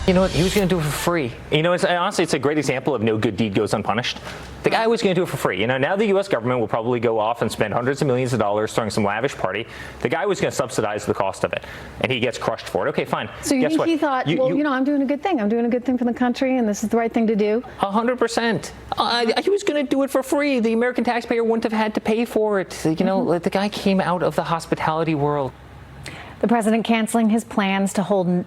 You know what? He was going to do it for free. You know, honestly, it's a great example of no good deed goes unpunished. The guy was going to do it for free. You know, now the U.S. government will probably go off and spend hundreds of millions of dollars throwing some lavish party. The guy was going to subsidize the cost of it, and he gets crushed for it. Okay, fine. So you think he thought, I'm doing a good thing. I'm doing a good thing for the country, and this is the right thing to do? 100%. He was going to do it for free. The American taxpayer wouldn't have had to pay for it. You know, the guy came out of the hospitality world. The president canceling his plans to hold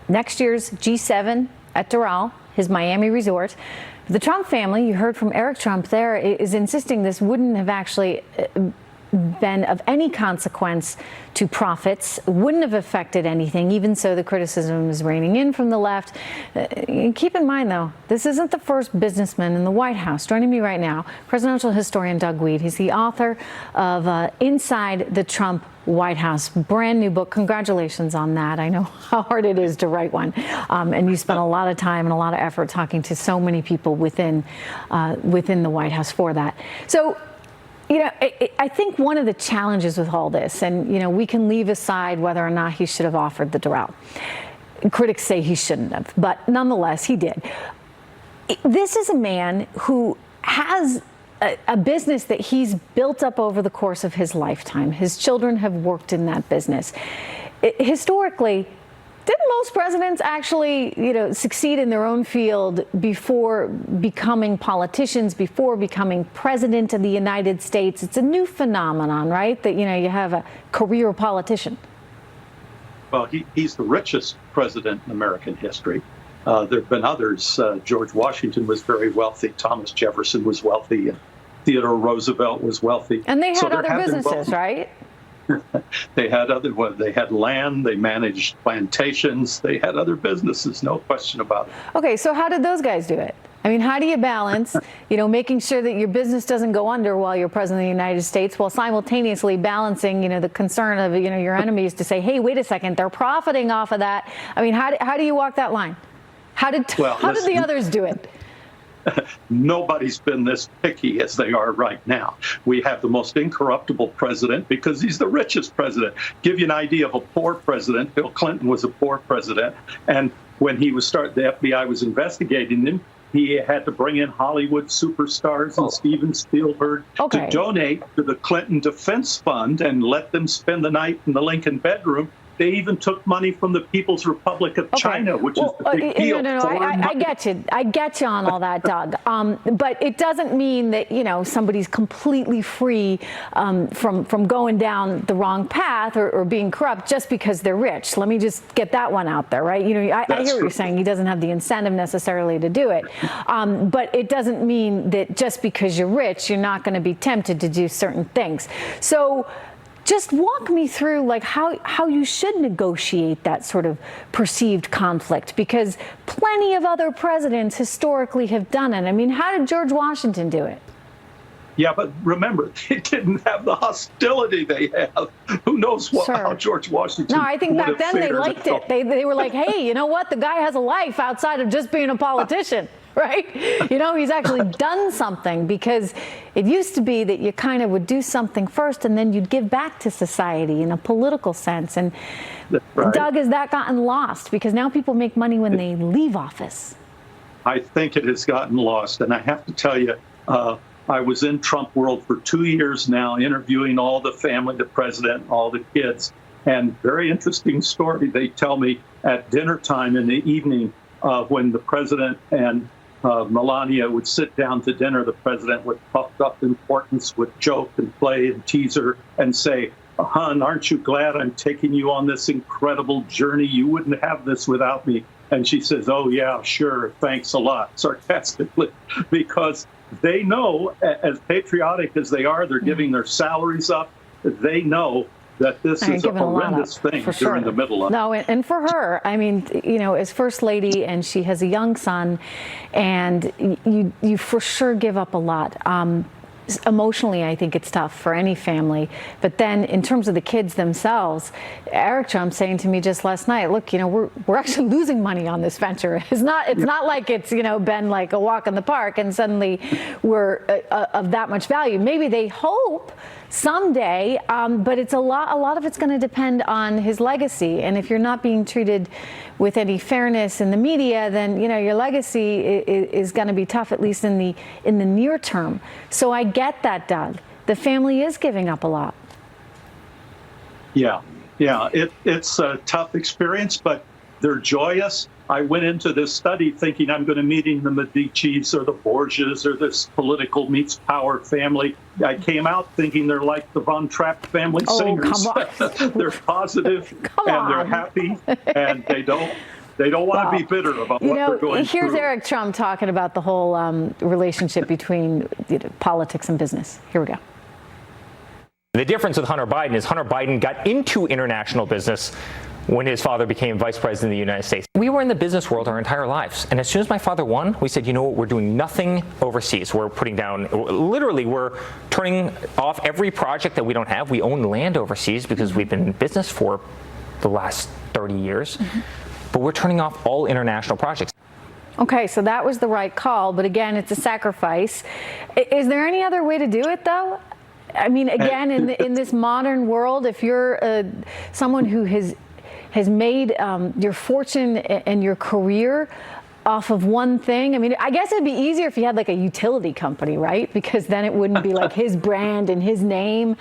next year's G7 at Doral, his Miami resort. The Trump family, you heard from Eric Trump there, is insisting this wouldn't have actually been of any consequence to profits, wouldn't have affected anything. Even so, the criticism is raining in from the left. Keep in mind, though, this isn't the first businessman in the White House. Joining me right now, presidential historian Doug Wead. He's the author of Inside the Trump White House, brand new book. Congratulations on that. I know how hard it is to write one. And you spent a lot of time and a lot of effort talking to so many people within the White House for that. So, you know, I think one of the challenges with all this, and, you know, we can leave aside whether or not he should have offered the Doral. Critics say he shouldn't have, but nonetheless, he did. This is a man who has a business that he's built up over the course of his lifetime. His children have worked in that business. Historically, didn't most presidents actually, you know, succeed in their own field before becoming politicians, before becoming president of the United States? It's a new phenomenon, right? That, you know, you have a career politician. Well, he's the richest president in American history. There have been others. George Washington was very wealthy. Thomas Jefferson was wealthy. And Theodore Roosevelt was wealthy. And they had other businesses, right? They had land, they managed plantations, they had other businesses, no question about it. Okay, so how did those guys do it? I mean, how do you balance, you know, making sure that your business doesn't go under while you're president of the United States, while simultaneously balancing, you know, the concern of, you know, your enemies to say, hey, wait a second, they're profiting off of that. I mean, how do you walk that line? How did the others do it? Nobody's been this picky as they are right now. We have the most incorruptible president because he's the richest president. Give you an idea of a poor president. Bill Clinton was a poor president. And when he was the FBI was investigating him, he had to bring in Hollywood superstars and Steven Spielberg to donate to the Clinton Defense Fund and let them spend the night in the Lincoln bedroom. They even took money from the People's Republic of China, which is the big deal. No, I get you. I get you on all that, Doug. But it doesn't mean that, you know, somebody's completely free from going down the wrong path or being corrupt just because they're rich. Let me just get that one out there, right? You know, I hear what you're saying. He doesn't have the incentive necessarily to do it. But it doesn't mean that just because you're rich, you're not going to be tempted to do certain things. So just walk me through, like, how you should negotiate that sort of perceived conflict, because plenty of other presidents historically have done it. I mean, how did George Washington do it? Yeah, but remember, they didn't have the hostility they have. Who knows how George Washington. No, I think back then they liked it. They were like, hey, you know what? The guy has a life outside of just being a politician. Right? You know, he's actually done something, because it used to be that you kind of would do something first and then you'd give back to society in a political sense. And Doug, has that gotten lost? Because now people make money when they leave office. I think it has gotten lost. And I have to tell you, I was in Trump world for 2 years now, interviewing all the family, the president, all the kids. And very interesting story. They tell me at dinner time in the evening, when the president and Melania would sit down to dinner, the president with puffed up importance would joke and play and tease her and say, hon, aren't you glad I'm taking you on this incredible journey? You wouldn't have this without me. And she says, oh, yeah, sure, thanks a lot, sarcastically, because they know, as patriotic as they are, they're giving their salaries up. They know that this is a horrendous thing during the middle of it. No, and for her, I mean, you know, as First Lady, and she has a young son, and you for sure give up a lot. Emotionally, I think it's tough for any family. But then in terms of the kids themselves, Eric Trump saying to me just last night, look, you know, we're actually losing money on this venture. It's not like it's, you know, been like a walk in the park and suddenly we're of that much value. Maybe they hope someday, but it's a lot of it's going to depend on his legacy. And if you're not being treated with any fairness in the media, then your legacy is going to be tough, at least in the near term. So I get that, Doug. The family is giving up a lot. Yeah, it's a tough experience, but they're joyous. I went into this study thinking I'm going to meeting the Medicis or the Borgias or this political meets power family. I came out thinking they're like the Von Trapp family singers. Come on. They're positive and they're happy, and they don't want to be bitter about what they're going through. Here's Eric Trump talking about the whole relationship between politics and business. Here we go. The difference with Hunter Biden is Hunter Biden got into international business when his father became vice president of the United States. We were in the business world our entire lives. And as soon as my father won, we said, you know what, we're doing nothing overseas. We're putting down, literally, we're turning off every project that we don't have. We own land overseas because we've been in business for the last 30 years. But we're turning off all international projects. Okay, so that was the right call. But again, it's a sacrifice. Is there any other way to do it, though? I mean, again, in this modern world, if you're someone who has made your fortune and your career off of one thing. I mean, I guess it'd be easier if you had like a utility company, right? Because then it wouldn't be like his brand and his name.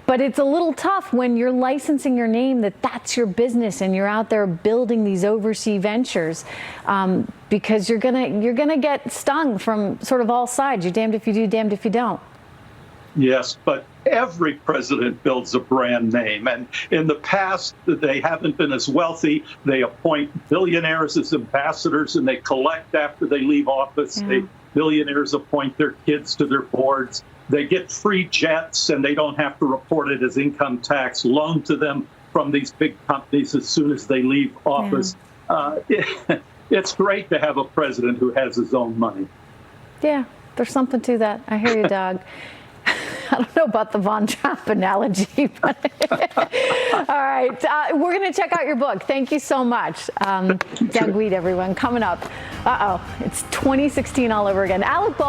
But it's a little tough when you're licensing your name that's your business and you're out there building these overseas ventures, because you're gonna get stung from sort of all sides. You're damned if you do, damned if you don't. Yes, but every president builds a brand name. And in the past, they haven't been as wealthy. They appoint billionaires as ambassadors and they collect after they leave office. Billionaires appoint their kids to their boards. They get free jets and they don't have to report it as income tax loaned to them from these big companies as soon as they leave office. It's great to have a president who has his own money. Yeah, there's something to that. I hear you, Doug. I don't know about the Von Trapp analogy, but all right. We're going to check out your book. Thank you so much. Doug Wead, everyone. Coming up. It's 2016 all over again. Alec Baldwin.